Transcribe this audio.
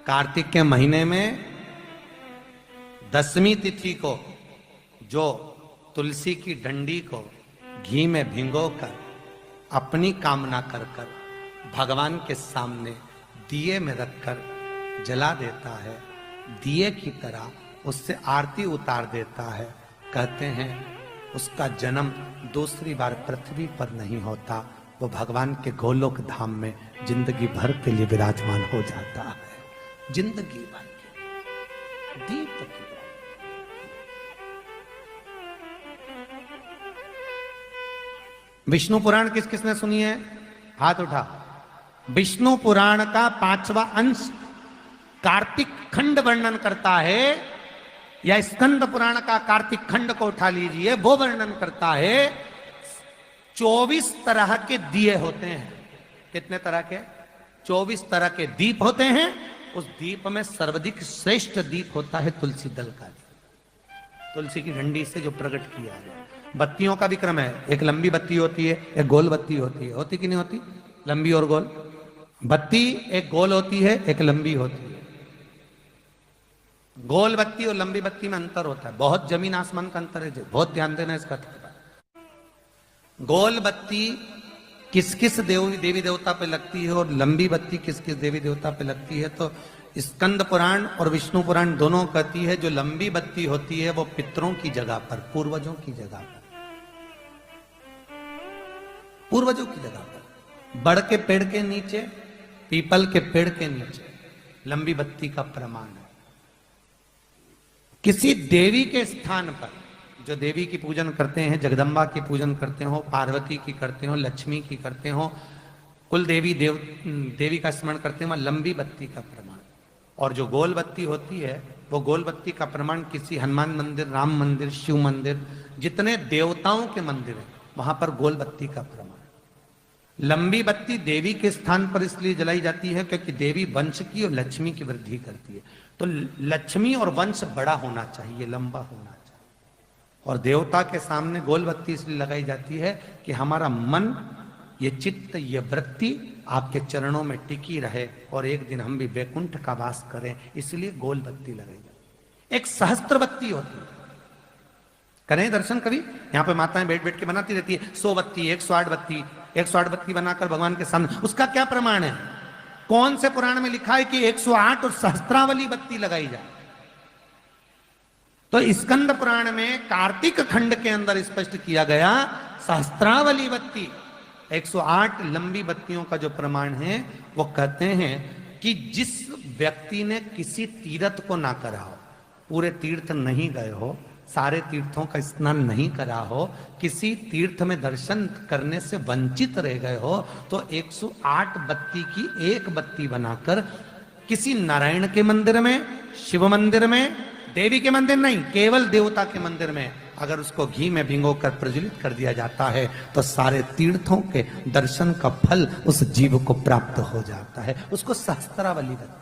कार्तिक के महीने में 10वीं तिथि को जो तुलसी की डंडी को घी में भिगोकर अपनी कामना कर कर भगवान के सामने दिए में रखकर जला देता है, दिए की तरह उससे आरती उतार देता है, कहते हैं उसका जन्म दूसरी बार पृथ्वी पर नहीं होता, वो भगवान के गोलोक धाम में जिंदगी भर के लिए विराजमान हो जाता है। जिंदगी भर के दीप की विष्णु पुराण किस किसने सुनी है? हाथ उठा। विष्णु पुराण का 5वां अंश कार्तिक खंड वर्णन करता है, या स्कंद पुराण का कार्तिक खंड को उठा लीजिए, वो वर्णन करता है 24 तरह के दिए होते हैं। कितने तरह के? 24 तरह के दीप होते हैं। उस दीप में सर्वाधिक श्रेष्ठ दीप होता है तुलसी दल का, तुलसी की डंडी से जो प्रकट किया है। बत्तियों का भी क्रम है, एक लंबी बत्ती होती है, एक गोल बत्ती होती है। होती कि नहीं होती? लंबी और गोल बत्ती, एक गोल होती है, एक लंबी होती है। गोल बत्ती और लंबी बत्ती में अंतर होता है, बहुत जमीन आसमान का अंतर है, बहुत ध्यान देना इसका। गोल बत्ती किस किस देवी देवता पे लगती है और लंबी बत्ती किस किस देवी देवता पे लगती है, तो स्कंद पुराण और विष्णु पुराण दोनों कहती है जो लंबी बत्ती होती है वो पितरों की जगह पर, पूर्वजों की जगह पर, पूर्वजों की जगह पर, बड़ के पेड़ के नीचे, पीपल के पेड़ के नीचे लंबी बत्ती का प्रमाण है। किसी देवी के स्थान पर, जो देवी की पूजन करते हैं, जगदम्बा की पूजन करते हो, पार्वती की करते हो, लक्ष्मी की करते हो, कुल देवी का स्मरण करते हैं, लंबी बत्ती का प्रमाण। और जो गोल बत्ती होती है वो गोल बत्ती का प्रमाण किसी हनुमान मंदिर, राम मंदिर, शिव मंदिर, जितने देवताओं के मंदिर है वहां पर गोल बत्ती का प्रमाण। लंबी बत्ती देवी के स्थान पर इसलिए जलाई जाती है क्योंकि देवी वंश की और लक्ष्मी की वृद्धि करती है, तो लक्ष्मी और वंश बड़ा होना चाहिए, लंबा होना चाहिए। और देवता के सामने गोल बत्ती इसलिए लगाई जाती है कि हमारा मन, ये चित्त, ये वृत्ति आपके चरणों में टिकी रहे और एक दिन हम भी वैकुंठ का वास करें, इसलिए गोल बत्ती लगाई जाती है। एक सहस्त्र बत्ती होती है, करें दर्शन कभी? यहाँ पे माताएं बैठ बैठ के बनाती रहती है 100 बत्ती, 108 बत्ती, 108 बत्ती बनाकर भगवान के सामने। उसका क्या प्रमाण है? कौन से पुराण में लिखा है कि 108 और सहस्त्रावली बत्ती लगाई जाए? तो स्कंद पुराण में कार्तिक खंड के अंदर स्पष्ट किया गया, सहस्त्रावली बत्ती, 108 लंबी बत्तियों का जो प्रमाण है, वो कहते हैं कि जिस व्यक्ति ने किसी तीर्थ को ना करा हो, पूरे तीर्थ नहीं गए हो, सारे तीर्थों का स्नान नहीं करा हो, किसी तीर्थ में दर्शन करने से वंचित रह गए हो, तो 108 बत्ती की एक बत्ती बनाकर किसी नारायण के मंदिर में, शिव मंदिर में, देवी के मंदिर नहीं, केवल देवता के मंदिर में अगर उसको घी में भिगोकर प्रज्वलित कर दिया जाता है तो सारे तीर्थों के दर्शन का फल उस जीव को प्राप्त हो जाता है। उसको सहस्त्रावली बत्ती